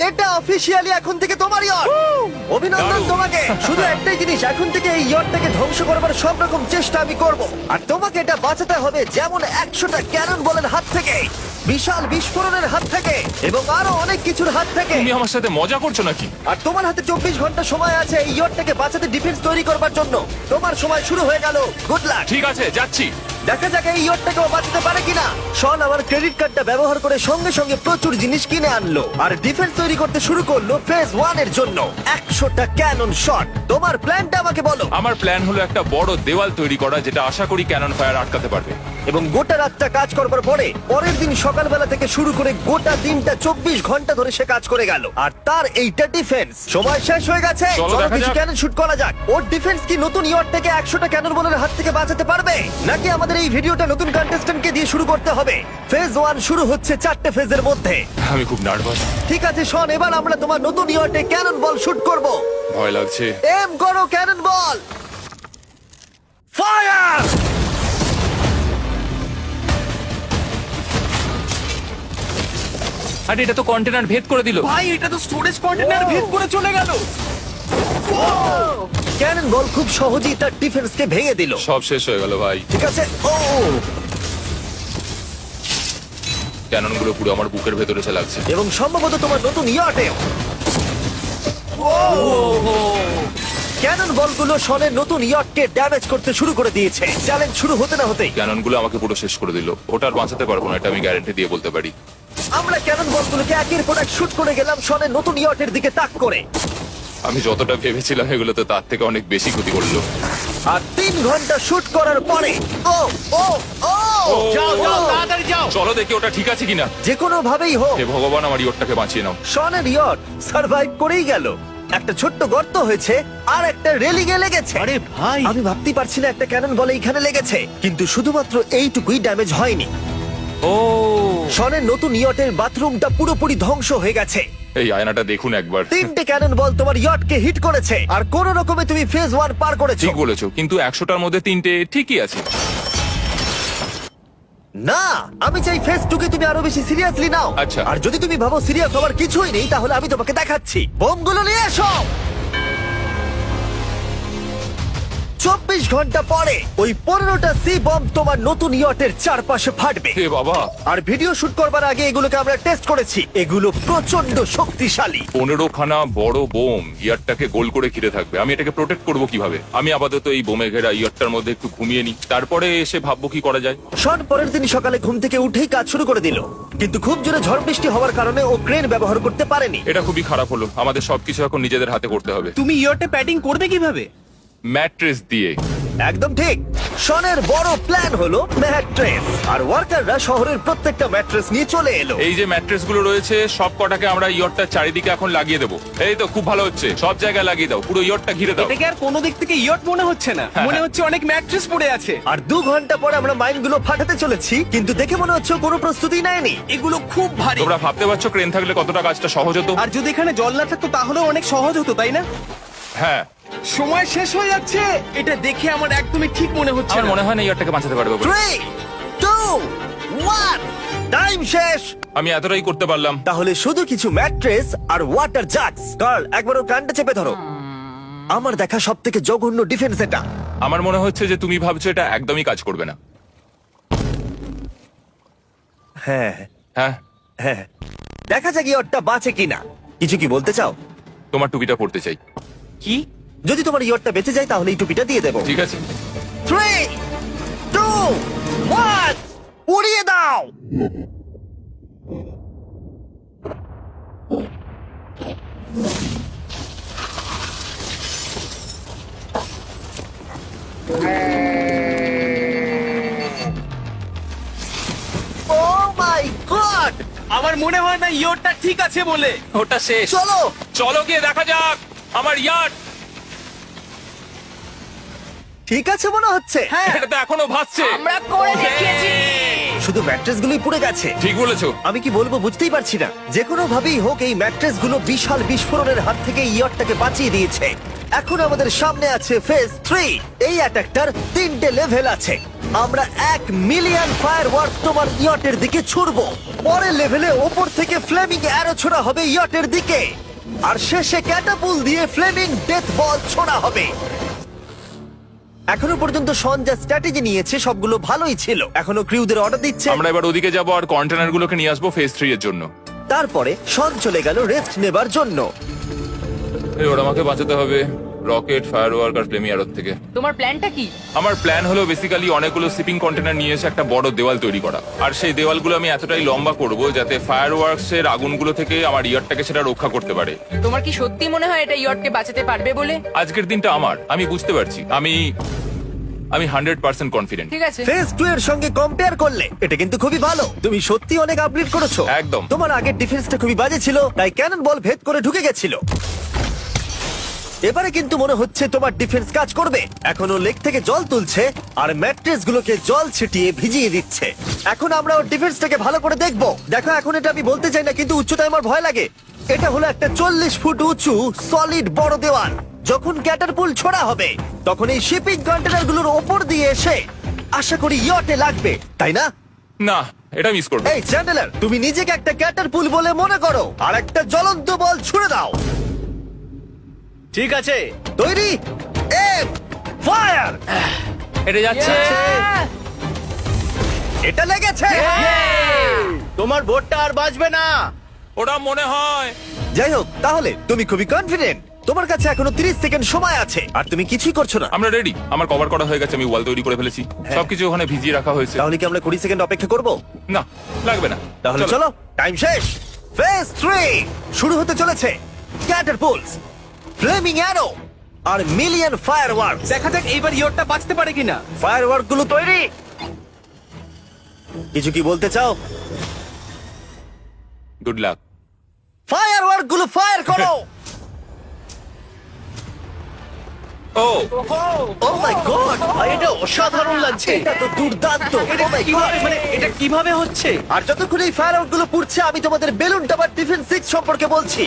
এটা অফিসিয়ালি এখন থেকে তোমার ইয়ট। অভিনন্দন দারুণ। তোমাকে। শুধু একটাই জিনিস, এখন থেকে এই ইয়টটাকে ধ্বংস করবার সব রকম চেষ্টা আমি করব, আর তোমাকে এটা বাঁচাতে হবে যেমন 100টা ক্যানন বলের হাত থেকে, বিশাল বিস্ফোরণের হাত থেকে, এবং আরো অনেক কিছুর হাত থেকে। তুমি আমার সাথে মজা করছো নাকি? আর তোমার হাতে 24 ঘন্টা সময় আছে এই ইয়টটাকে বাঁচাতে, ডিফেন্স তৈরি করবার জন্য। তোমার সময় শুরু হয়ে গেল। Good luck. ঠিক আছে, যাচ্ছি। দেখা যাক এই ইয়টটাকেও বাঁচাতে পারে কিনা। শন আমার ক্রেডিট কার্ডটা ব্যবহার করে সঙ্গে সঙ্গে প্রচুর জিনিস কিনে আনলো আর ডিফেন্স তৈরি করতে শুরু করলো ফেজ 1 এর জন্য 100টা ক্যানন শট। তোমার প্ল্যানটা আমাকে বলো। আমার প্ল্যান হলো একটা বড় দেওয়াল তৈরি করা, যেটা আশা করি ক্যানন ফায়ার আটকাতে পারবে। এবং গোটা রাতটা কাজ করবার পরে পরের দিন সকালবেলা থেকে শুরু করে গোটা দিনটা 24 ঘন্টা ধরে সে কাজ করে গেল, আর তার এইটা ডিফেন্স। সময় শেষ হয়ে গেছে। চলো চলো দেখা কিছু যাক। ক্যানন শুট করা যাক। ওর ডিফেন্স কি নতুন ইয়ট থেকে 100টা ক্যানন বলের হাত থেকে বাঁচাতে পারবে, নাকি আমাদের এই ভিডিওটা নতুন কন্টেস্ট্যান্টকে দিয়ে শুরু করতে হবে? ফেজ 1 শুরু হচ্ছে 4টে ফেজের মধ্যে। আমি খুব নার্ভাস। ঠিক আছে শন, এবার আমরা তোমার নতুন ইয়টে ক্যানন বল শুট করব। ভয় লাগছে। এম করো ক্যানন বল। ফায়ার! আরে এটা তো কন্টেনার ভেদ করে দিল। ভাই এটা তো স্টোরেজ কন্টেনার ভেদ করে চলে গেল। ক্যানন বল খুব সহজেই তার ডিফেন্সকে ভেঙে দিল। সব শেষ হয়ে গেল ভাই। ঠিক আছে। ও ক্যাননগুলো পুরো আমার বুকের ভেতরে এসে লাগছে। এবং সম্ভবত তোমার নতুন ইয়টেও। ক্যানন বলগুলো শনের নতুন ইয়টকে ড্যামেজ করতে শুরু করে দিয়েছে। চ্যালেঞ্জ শুরু হতে না হতেই ক্যাননগুলো আমাকে পুরো শেষ করে দিল। ওটা আর বাঁচাতে পারবো না, এটা আমি গ্যারান্টি দিয়ে বলতে পারি। আমরা ক্যানন বলগুলোকে একের পর এক শুট করে গেলাম শনের নতুন ইয়টের দিকে তাক করে। আমি যতটা ভেবেছিলাম এগুলো তো তার থেকে অনেক বেশি ক্ষতি করলো। আর 3 ঘন্টা শুট করার পরে ও ও ও যাও যাও তাড়াতাড়ি যাও। চলো দেখি ওটা ঠিক আছে কিনা। যে কোনো ভাবেই হোক হে ভগবান, আমার ইয়টটাকে বাঁচিয়ে নাও। শনের ইয়ট সার্ভাইভ করেই গেল। একটা ছোট্ট গর্ত হয়েছে আর একটা রেলিং এ লেগেছে। আরে ভাই আমি ভাবতেই পারছি না একটা ক্যানন বলে এখানে লেগেছে, কিন্তু শুধুমাত্র এইটুকুই ড্যামেজ হয়নি। ও শনের নতুন ইয়টের বাথরুমটা পুরোপুরি ধ্বংস হয়ে গেছে। এই আয়নাটা দেখুন একবার। 3টে ক্যানন বল তোমার ইয়টকে হিট করেছে, আর কোন রকমে তুমি ফেজ 1 পার করেছো। ঠিক বলেছো, কিন্তু 100টার মধ্যে 3টে ঠিকই আছে। না, আমি চাই ফেজ 2 কে তুমি আরো বেশি সিরিয়াসলি নাও। আচ্ছা। আর যদি তুমি ভাবো সিরিয়াস হওয়ার কিছুই নেই, তাহলে আমি তোমাকে দেখাচ্ছি। বোমগুলো নিয়ে এসো। 24 ঘন্টা পরে ওই 15টা সি বম্ব তোমার নতুন ইয়টের চারপাশে ফাটবে। হে বাবা, আর ভিডিও শুট করবার আগে এগুলোকে আমরা টেস্ট করেছি। এগুলো প্রচন্ড শক্তিশালী। 15খানা বড় বোম ইয়ারটাকে গোল করে ঘিরে থাকবে। আমি এটাকে প্রোটেক্ট করব কিভাবে? আমি আপাতত এই বোমে ঘেরা ইয়ারটার মধ্যে একটু ঘুমিয়ে নিই, তারপরে এসে ভাববো কি করা যায়। শন পরের দিন সকালে ঘুম থেকে উঠেই কাজ শুরু করে দিল, কিন্তু খুব জোরে ঝড় বৃষ্টি হওয়ার কারণে ও ক্রেন ব্যবহার করতে পারেনি। এটা খুবই খারাপ হলো। আমাদের সবকিছু এখন নিজেদের হাতে করতে হবে। তুমি ইয়রটা প্যাডিং করবে কিভাবে? ম্যাট্রেস দিয়ে। একদম ঠিক। শনের বড় প্ল্যান হলো ম্যাট্রেস, আর ওয়ার্কাররা শহরের প্রত্যেকটা ম্যাট্রেস নিয়ে চলে এলো। এই যে ম্যাট্রেস গুলো রয়েছে সব কটাকে আমরা ইয়রটার চারিদিকে এখন লাগিয়ে দেবো। এই তো খুব ভালো হচ্ছে, সব জায়গায় লাগিয়ে দাও, পুরো ইয়রটা ঘিরে দাও। এটাকে আর কোনো দিক থেকে ইয়ট মনে হচ্ছে না, মনে হচ্ছে অনেক ম্যাট্রেস পড়ে আছে। আর 2 ঘন্টা পরে আমরা মাইনগুলো ফাটাতে চলেছি, কিন্তু দেখে মনে হচ্ছে ও কোনো প্রস্তুতি নেয়নি। এগুলো খুব ভারী। তোমরা ভাবতে পারছো ক্রেন থাকলে কতটা কাজটা সহজ হতো? আর যদি এখানে জল না থাকতো তাহলেও অনেক সহজ হতো, তাই না? হ্যাঁ, সময় শেষ হয়ে যাচ্ছে। এটা দেখে আমার একদমই ঠিক মনে হচ্ছে আমার না। মনে হয় না ইয়রটাকে বাঁচাতে পারবে বলে। 3 2 1 টাইম শেষ। আমি এতটাই করতে পারলাম। তাহলে শুধু কিছু ম্যাট্রেস আর ওয়াটার জাগস। কার্ল, একবার ওর কানটা চেপে ধরো। আমার দেখা সবথেকে জঘন্য ডিফেন্স এটা। আমার মনে হচ্ছে যে তুমি ভাবছো এটা একদমই কাজ করবে না। হ্যাঁ হ্যাঁ, হ্যাঁ, দেখা যাক ইয়টটা বাঁচে কিনা। কিছু কি বলতে চাও? তোমার টুপিটা পড়তে চাই। কি? যদি তোমার ইয়টটা বেঁচে যায় তাহলে এই টুপিটা দিয়ে দেবো। ঠিক আছে। 3 2 1 উড়িয়ে দাও। ও মাই গড! আমার মনে হয় না ইয়রটা ঠিক আছে বলে। ওটা শেষ। চলো চলো গিয়ে দেখা যাক আমার ইয়ার্ড। ঠিক আছে মনে হচ্ছে। হ্যাঁ, এটা তো এখনো ভাসছে। আমরা করে দেখিয়েছি। শুধু ম্যাট্রেস গুলোই পুড়ে গেছে। ঠিক বলেছো। আমি কি বলবো বুঝতেই পারছি না। যে কোনো ভাবেই হোক এই ম্যাট্রেস গুলো বিশাল বিস্ফোরণের হাত থেকে ইয়টটাকে বাঁচিয়ে দিয়েছে। এখন আমাদের সামনে আছে ফেজ 3। এই অ্যাটাকটার 3টে লেভেল আছে। আমরা 1,000,000 ফায়ারওয়ার্ক তোমার ইয়টের দিকে ছুড়বো। পরের লেভেলে ওপর থেকে ফ্লেমিং অ্যারো ছোড়া হবে ইয়টের দিকে, আর শেষে ক্যাটাপুল দিয়ে ফ্লেমিং ডেথ বল ছোড়া হবে। এখনো পর্যন্ত শন যা স্ট্র্যাটেজি নিয়েছে সবগুলো ভালোই ছিল। এখনো ক্রিউদের অর্ডার দিচ্ছে। আমরা এবার ওদিকে যাব আর কন্টেনার গুলোকে নিয়ে আসবো ফেজ 3 এর জন্য। তারপরে শন চলে গেল রেস্ট নেবার জন্য। এবার আমাকে বাঁচাতে হবে রকেট, ফায়ারওয়ার্ক আর ফ্লেমি অ্যারোর থেকে। তোমার প্ল্যানটা কি? আমার প্ল্যান হলো বেসিক্যালি অনেকগুলো শিপিং কন্টেনার নিয়ে এসে একটা বড় দেওয়াল তৈরি করা, আর সেই দেওয়ালগুলো আমি এতটাই লম্বা করব যাতে ফায়ারওয়ার্কস এর আগুনগুলো থেকে আমার ইয়ারটাকে সেটা রক্ষা করতে পারে। তোমার কি সত্যি মনে হয় এটা ইয়টকে বাঁচাতে পারবে বলে? আজকের দিনটা আমার, আমি বুঝতে পারছি। আমি 100% কনফিডেন্ট। ঠিক আছে। ফেজ 2 এর সঙ্গে কম্পেয়ার করলে এটা কিন্তু খুবই ভালো। তুমি সত্যি অনেক আপগ্রেড করেছো। একদম। তোমার আগের ডিফেন্সটা খুবই বাজে ছিল, তাই ক্যানন বল ভেদ করে ঢুকে গেছিল। এবারে কিন্তু মনে হচ্ছে তোমার ডিফেন্স কাজ করবে। এখনো লেক থেকে জল তুলছে আর ম্যাট্রেস গুলোকে জল ছিটিয়ে ভিজিয়ে দিচ্ছে। এখন আমরা ওর ডিফেন্সটাকে ভালো করে দেখবো। দেখো, এখন এটা আমি বলতে চাই না, কিন্তু উচ্চতায় আমার ভয় লাগে। এটা হলো একটা 40 ফুট উঁচু সলিড বড় দেওয়াল। যখন ক্যাটারপুল ছোড়া হবে তখন এই শিপিং কন্টেনার গুলোর ওপর দিয়ে এসে আশা করি ইয়টে লাগবে, তাই না? না, এটা মিস করব। এই চ্যান্ডেলার, তুমি নিজেকে একটা ক্যাটারপুল বলে মনে করো আর একটা জ্বলন্ত বল ছুড়ে দাও। ঠিক আছে। তৈরি, এম ফায়ার। এটা যাচ্ছে। এটা লেগেছে। তোমার বোটটা আর বাজবে না। ওটা মনে হয়। যাই হোক, তাহলে তুমি খুবই কনফিডেন্ট। তোমার কাছে এখনো 30 সেকেন্ড সময় আছে আর তুমি কিছুই করছো না। আমরা রেডি, আমার কভার করা হয়ে গেছে, আমি ওয়াল তৈরি করে ফেলেছি, সবকিছু ওখানে ভিজিয়ে রাখা হয়েছে। তাহলে কি আমরা 20 সেকেন্ড অপেক্ষা করব? না, লাগবে না। তাহলে চলো, টাইম শেষ। ফেজ 3 শুরু হতে চলেছে। ক্যাটারপুলস, ফ্লেমিং অ্যারো আর মিলিয়ন ফায়ারওয়ার্ক। দেখা যাক এইবার ইয়টটা বাঁচতে পারে কিনা। ফায়ারওয়ার্ক গুলো তৈরি। কিছু কি বলতে চাও? Good luck. ফায়ারওয়ার্ক গুলো ফায়ার করো। ও ও মাই গড, এটা অসাধারণ লাগছে। এটা তো দুর্দান্ত। এটা Oh my কিভাবে, God! মানে এটা কিভাবে হচ্ছে? আর যতক্ষণ এই ফায়ারওয়ার্ক গুলো পুড়ছে আমি তোমাদের বেলুন টাওয়ার ডিফেন্স 6 সম্পর্কে বলছি।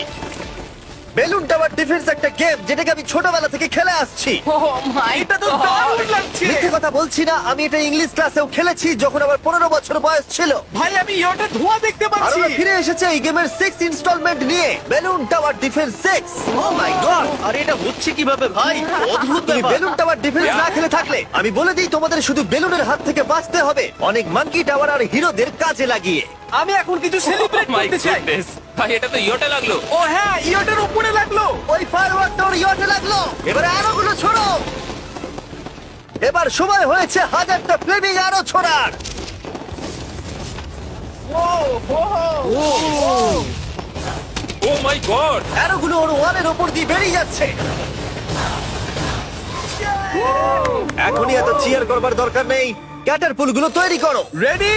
বেলুন টাওয়ার ডিফেন্স একটা গেম যেটাকে আমি ছোটবেলা থেকে খেলে আসছি। ও মাই এটা তো দারুণ লাগছে। মিথ্যে কথা বলছি না, আমি এটা ইংলিশ ক্লাসেও খেলেছি যখন আমার 15 বছর বয়স ছিল। ভাই, আমি ইয়টে ধোঁয়া দেখতে আর পাচ্ছি। ওরা ফিরে এসেছে এই গেমের 6 ইনস্টলমেন্ট নিয়ে, বেলুন টাওয়ার ডিফেন্স 6। ও মাই গড, আর এটা হচ্ছে কিভাবে ভাই? অদ্ভুত তুমি ব্যাপার। বেলুন টাওয়ার ডিফেন্স না খেলে থাকলে আমি বলে দিই তোমাদের শুধু বেলুনের হাত থেকে বাঁচতে হবে অনেক মাঙ্কি টাওয়ার আর হিরোদের কাজে লাগিয়ে। আমি এখন কিছু সেলিব্রেট মাই করতে চাই। গুডনেস, ভাই এটা তো ইয়োটা লাগলো। ও হ্যাঁ, ইয়টের উপরে লাগলো। ওই ফায়ারওয়ার্কটা ওর ইয়টে লাগলো। এবার অ্যারোগুলো ছোড়ো। এবার সময় হয়েছে 1000টা ফ্লেমিং অ্যারো ছোড়ার। ও মাই গড, অ্যারোগুলো ওর ওয়ালের ওপর দিয়ে বেরিয়ে যাচ্ছে। এখনই এত চিয়ার করবার দরকার নেই, ক্যাটারপুলগুলো তৈরি করো। রেডি?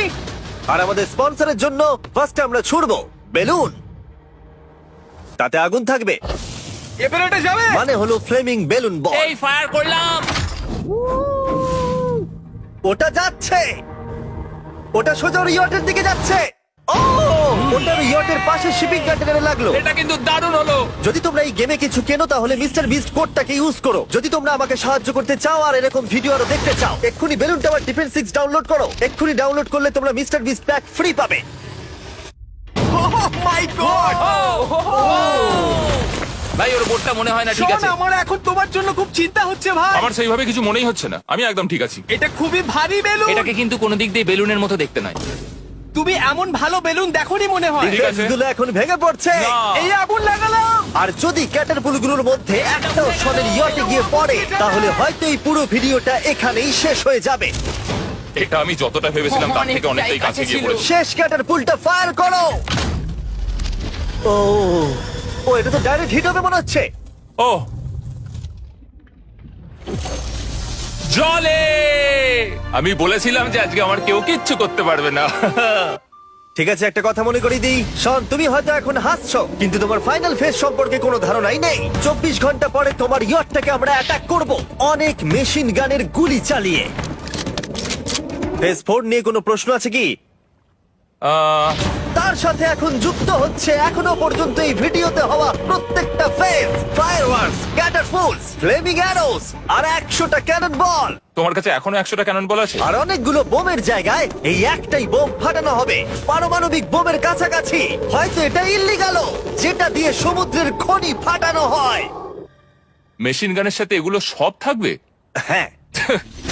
আর আমাদের স্পন্সরের জন্য ফার্স্ট আমরা ছুড়বো বেলুন, তাতে আগুন থাকবে, এবার এটা যাবে। মানে হলো ফ্লেমিং বেলুন বল। এই ফায়ার করলাম। ওটা যাচ্ছে, ওটা সোজা ওর ইয়টের দিকে যাচ্ছে। ও, ওটার ইয়টের পাশে শিপিং কন্টেনারে লাগলো। এটা কিন্তু দারুণ হলো। যদি তোমরা এই গেমে কিছু কেনো তাহলে মিস্টার বিস্ট কোডটাকে ইউজ করো। যদি তোমরা আমাকে সাহায্য করতে চাও আর এরকম ভিডিও আরো দেখতে চাও, এক্ষুনি বেলুন টাওয়ার ডিফেন্স 6 ডাউনলোড করো। এক্ষুনি ডাউনলোড করলে তোমরা মিস্টার বিস্ট প্যাক ফ্রি পাবে। Oh my God! ভাই ওর বোর্ডটা মনে হয় না ঠিক শোন, আছে। আমার এখন তোমার জন্য খুব চিন্তা হচ্ছে ভাই। আমার সেইভাবে কিছু মনেই হচ্ছে না, আমি একদম ঠিক আছি। এটা খুবই ভারী বেলুন। এটাকে কিন্তু কোনো দিক দিয়ে বেলুনের মতো দেখতে নয়। তুমি এমন ভালো বেলুন দেখোনি মনে হয়। ঠিক আছে। ডিফেন্সগুলো এখন ভেঙে পড়ছে। না। এই আগুন লাগালাম। আর যদি ক্যাটারপুলগুলোর মধ্যে একটাও শনের ইয়টে গিয়ে পড়ে তাহলে হয়তো এই পুরো ভিডিওটা এখানেই শেষ হয়ে যাবে। এটা আমি যতটা ভেবেছিলাম তার থেকে অনেকটাই কাছে গিয়ে পড়েছে। শেষ ক্যাটারপুলটা ফায়ার করো। ও ও, এটা তো ডাইরেক্ট হিট হবে মনে হচ্ছে। ও জলে, আমি বলেছিলাম যে আজকে আমার কেউ কিচ্ছু করতে পারবে না। ঠিক আছে, একটা কথা মনে করিয়ে দিই, শন, তুমি হয়তো এখন হাসছো কিন্তু তোমার ফাইনাল ফেজ সম্পর্কে কোনো ধারণাই নেই। 24 ঘন্টা পরে তোমার ইয়টটাকে আমরা অ্যাটাক করব অনেক মেশিন গানের গুলি চালিয়ে। ফেজ 4 নিয়ে কোনো প্রশ্ন আছে কি? তার সাথে এখন যুক্ত হচ্ছে এখনো পর্যন্ত এই ভিডিওতে হওয়া প্রত্যেকটা face, fireworks, catapults, flaming arrows আর 100টা ক্যানন বল। তোমার কাছে এখনো 100টা ক্যানন বল আছে? আর অনেকগুলো বোমের জায়গায় এই একটাই বোম ফাটানো হবে, পারমাণবিক বোমের কাছাকাছি। হয়তো এটা ইল্লিগালও, যেটা দিয়ে সমুদ্রের খনি ফাটানো হয়। মেশিন গানের সাথে এগুলো সব থাকবে? হ্যাঁ,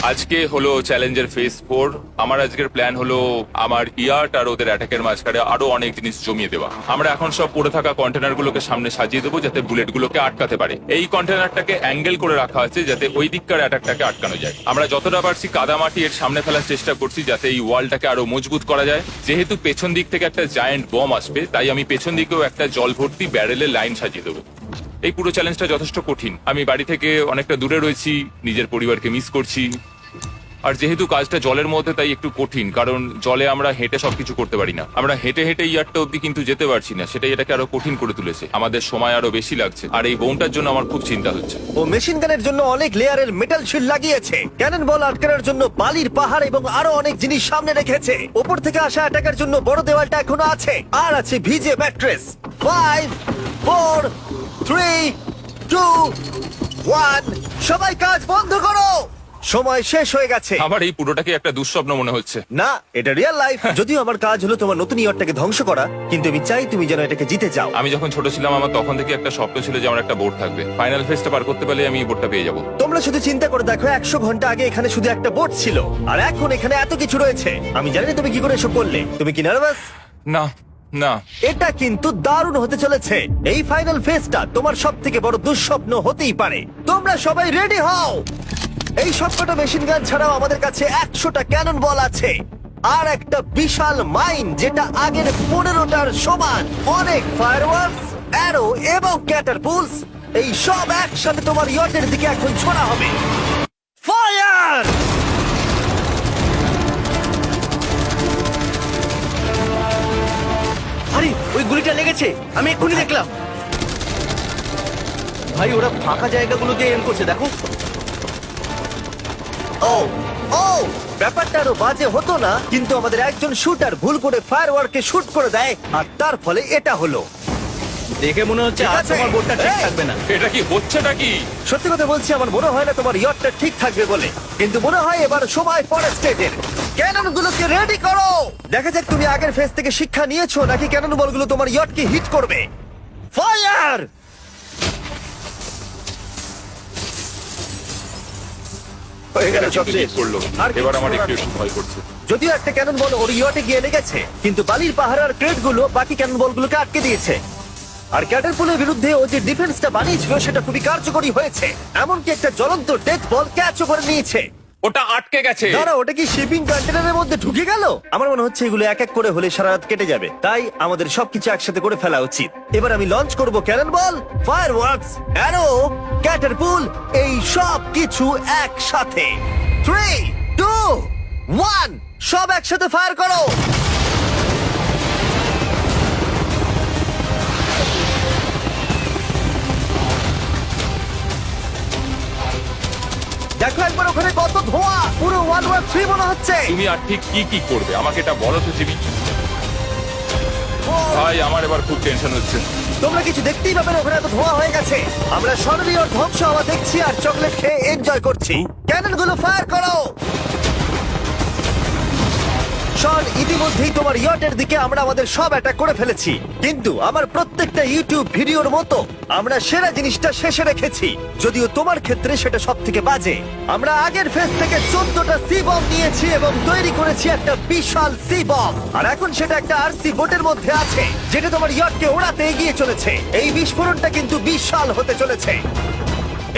আজকে হলো চ্যালেঞ্জের ফেজ 4। আমার আজকের প্ল্যান হলো আমার ইয়ার্ট আর ওদের অ্যাটাকের মাঝখানে আরো অনেক জিনিস জমিয়ে দেওয়া। আমরা এখন সব পড়ে থাকা কন্টেনার গুলোকে সামনে সাজিয়ে দেবো যাতে বুলেট গুলোকে আটকাতে পারে। এই কন্টেনারটাকে অ্যাঙ্গেল করে রাখা আছে যাতে ওই দিককার অ্যাটাকটাকে আটকানো যায়। আমরা যতটা পারছি কাদামাটি এর সামনে ফেলার চেষ্টা করছি যাতে এই ওয়ালটাকে আরো মজবুত করা যায়। যেহেতু পেছন দিক থেকে একটা জায়ান্ট বম আসবে, তাই আমি পেছন দিকেও একটা জল ভর্তি ব্যারেলের লাইন সাজিয়ে দেবো। এই পুরো চ্যালেঞ্জটা যথেষ্ট কঠিন। আমি বাড়ি থেকে অনেকটা দূরে রয়েছি, নিজের পরিবারকে মিস করছি। আর যেহেতু কাজটা জলের মধ্যে, তাই একটু কঠিন, কারণ জলে আমরা হেঁটে সবকিছু করতে পারি না। আমরা হেঁটে হেঁটে ইয়ারটা অব্দি কিন্তু যেতে পারছি না, সেটাই এটাকে আরো কঠিন করে তুলেছে। আমাদের সময় আরো বেশি লাগছে, আর এই বোমটার জন্য আমার খুব চিন্তা হচ্ছে। ও মেশিন গানের জন্য অনেক লেয়ারের মেটাল শিল্ড লাগিয়েছে, ক্যানন বল আটকানোর জন্য বালির পাহাড় এবং আরো অনেক জিনিস সামনে রেখেছে। ওপর থেকে আসা অ্যাটাকের জন্য বড় দেওয়ালটা এখনো আছে, আর আছে ভিজে ম্যাট্রেস। 5 4 3 2 1, সবাই কাজ বন্ধ করো, সময় শেষ হয়ে গেছে। আমার এই পুরোটাকে একটা দুঃস্বপ্ন মনে হচ্ছে। না, এটা রিয়েল লাইফ। যদিও আমার কাজ হলো তোমার নতুন ইয়ারটাকে ধ্বংস করা, কিন্তু আমি চাই তুমি যেন এটাকে জিতে যাও। আমি যখন ছোট ছিলাম, আমার তখন থেকে একটা স্বপ্ন ছিল যে আমার একটা বোর্ড থাকবে। ফাইনাল ফেজটা পার করতে পারলে আমি এই বোর্ডটা পেয়ে যাবো। তোমরা শুধু চিন্তা করে দেখো, 100 ঘন্টা আগে এখানে শুধু একটা বোট ছিল, আর এখন এখানে এত কিছু রয়েছে। আমি জানি না তুমি কি করে এসব করলে। তুমি কি নার্ভাস? না না, এটা কিন্তু দারুণ হতে চলেছে। এই ফাইনাল ফেজটা তোমার সব থেকে বড় দুঃস্বপ্ন হতেই পারে। তোমরা সবাই রেডি হও। এই সবকটা মেশিন গান ছাড়াও আমাদের কাছে 100টা ক্যানন বল আছে, আর একটা বিশাল মাইন যেটা আগের 15টার সমান। অনেক ফায়ারওয়ার্কস, অ্যারো এবং ক্যাটারপুলস, এই সব একসাথে তোমার ইয়টের দিকে এখন ছোড়া হবে। ফায়ার! আরে ওই গুলিটা লেগেছে, আমি এক্ষুনি দেখলাম। ভাই ওরা ফাঁকা জায়গাগুলোকে এম করছে, দেখো। ও ও, ব্যাপারটা আরো বাজে হতো না, কিন্তু আমাদের একজন শুটার ভুল করে ফায়ারওয়ার্ককে শুট করে দেয়, আর তার ফলে এটা হলো। দেখে মনে হচ্ছে ঠিক আর আছে। তোমার বোটটা ঠিক এই! থাকবে না। এটা কি হচ্ছেটা কি? সত্যি কথা বলছি, আমার মনে হয় না তোমার ইয়টটা ঠিক থাকবে বলে, কিন্তু মনে হয় এবার সময় ফরেস্টের। ক্যানন গুলোকে রেডি করো। দেখা যাক তুমি আগের ফেজ থেকে শিক্ষা নিয়েছো নাকি ক্যানন বলগুলো তোমার ইয়টকে হিট করবে। ফায়ার! হয়ে গেল, সব শেষ। করলো। আর এবার আমার কিছু একটু করার নেই। ভয় করছে। যদিও একটা ক্যানন বল ওর ইয়টে গিয়ে লেগেছে, কিন্তু বালির পাহাড় আর ক্রেট গুলো বাকি ক্যানন বলগুলোকে আটকে দিয়েছে। আর ক্যাটারপুলের বিরুদ্ধে ও যে ডিফেন্সটা বানিয়েছিল সেটা খুবই কার্যকরী হয়েছে। এমনকি একটা জ্বলন্ত ডেথ বল ক্যাচও করে নিয়েছে। ওটা আটকে গেছে। দাঁড়া, ওটা কি শিপিং কন্টেনারের মধ্যে ঢুকে গেল? আমার মনে হচ্ছে এগুলো এক এক করে হলে সারা রাত কেটে যাবে, তাই আমাদের সবকিছু একসাথে করে ফেলা উচিত। এবার আমি লঞ্চ করব ক্যানন বল, ফায়ারওয়ার্কস, অ্যারো, ক্যাটারপুল, এই সব কিছু একসাথে। 3 2 1, সব একসাথে ফায়ার করো। দেখো একবার ওখানে কত ধোঁয়া, পুরো 1 ওয়ার 3 মনে হচ্ছে। তুমি আর ঠিক কি কি করবে আমাকে এটা বলো তো জিমি। ভাই আমার এবার খুব টেনশন হচ্ছে। তোমরা কিছু দেখতেই পাবে না, ওখানে এত ধোঁয়া হয়ে গেছে। আমরা স্বর্ণীয় ওর ধ্বংস হওয়া দেখছি আর চকলেট খেয়ে এনজয় করছি। ক্যানন গুলো ফায়ার করো। শন, ইতিমধ্যেই তোমার ইয়টের দিকে আমরা আমাদের সব অ্যাটাক করে ফেলেছি, কিন্তু আমার প্রত্যেকটা ইউটিউব ভিডিওর মতো আমরা সেরা জিনিসটা শেষে রেখেছি। যদিও তোমার ক্ষেত্রে সেটা সব থেকে বাজে। আমরা আগের ফেজ থেকে 14টা সি বম নিয়েছি এবং তৈরি করেছি একটা বিশাল সি বম, আর এখন সেটা একটা আরসি বোটের মধ্যে আছে যেটা তোমার ইয়টকে ওড়াতে এগিয়ে চলেছে। এই বিস্ফোরণটা কিন্তু বিশাল হতে চলেছে।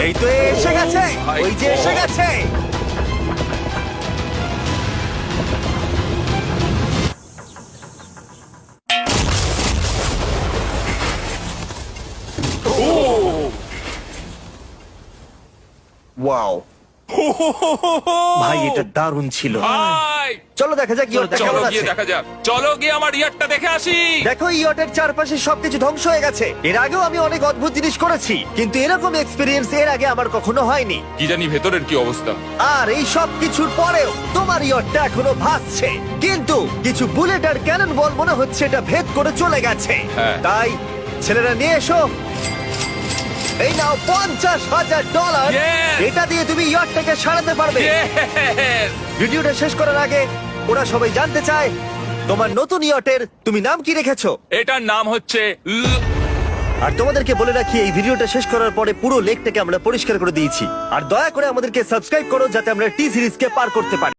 এই তো এসে গেছে, ওই যে এসে গেছে। ওয়াও, ভাই এটা দারুণ ছিল। ভাই চলো দেখা যাক ইয়টটা চলো কেমন গিয়ে আছে। দেখা যাক, চলো গিয়ে আমার ইয়ারটা দেখে আসি। দেখো ইয়টের চারপাশে সবকিছু ধ্বংস হয়ে গেছে। এর আগেও আমি অনেক অদ্ভুত জিনিস করেছি, কিন্তু এরকম এক্সপিরিয়েন্স এর আগে আমার কখনো হয়নি। কি জানি ভেতরের কি অবস্থা। আর এই সব কিছুর পরেও তোমার ইয়টটা এখনো ভাসছে, কিন্তু কিছু বুলেট আর ক্যানন বল মনে হচ্ছে এটা ভেদ করে চলে গেছে। হ্যাঁ। তাই ছেলেরা নিয়ে এসো, এই নাও $50,000। Yes! এটা দিয়ে তুমি ইয়টটাকে সারাতে পারবে। Yes! ভিডিওটা শেষ করার আগে ওরা সবাই জানতে চায় তোমার নতুন ইয়টের তুমি নাম কি রেখেছো। এটার নাম হচ্ছে আর তোমাদেরকে বলে রাখি এই ভিডিওটা শেষ করার পরে পুরো লেকটাকে আমরা পরিষ্কার করে দিয়েছি। আর দয়া করে আমাদেরকে সাবস্ক্রাইব করো যাতে আমরা টি সিরিজকে পার করতে পারি।